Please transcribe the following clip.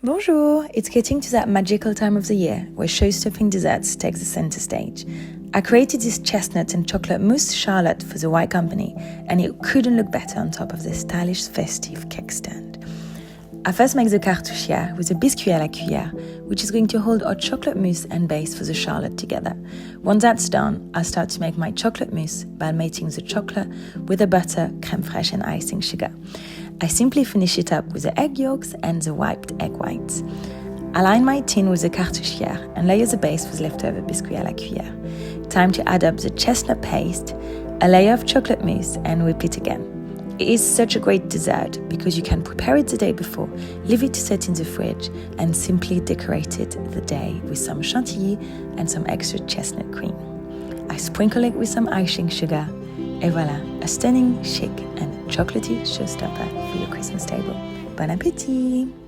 Bonjour! It's getting to that magical time of the year where show-stopping desserts take the center stage. I created this chestnut and chocolate mousse charlotte for the Y Company, and it couldn't look better on top of this stylish festive cake stand. I first make the cartouchière with a biscuit à la cuillère, which is going to hold our chocolate mousse and base for the charlotte together. Once that's done, I'll start to make my chocolate mousse by mating the chocolate with the butter, crème fraîche and icing sugar. I simply finish it up with the egg yolks and the wiped egg whites. I line my tin with the cartouchière and layer the base with leftover biscuit à la cuillère. Time to add up the chestnut paste, a layer of chocolate mousse, and whip it again. It is such a great dessert because you can prepare it the day before, leave it to set in the fridge, and simply decorate it the day with some chantilly and some extra chestnut cream. I sprinkle it with some icing sugar, et voilà, a stunning, chic and chocolatey showstopper for your Christmas table. Bon appétit!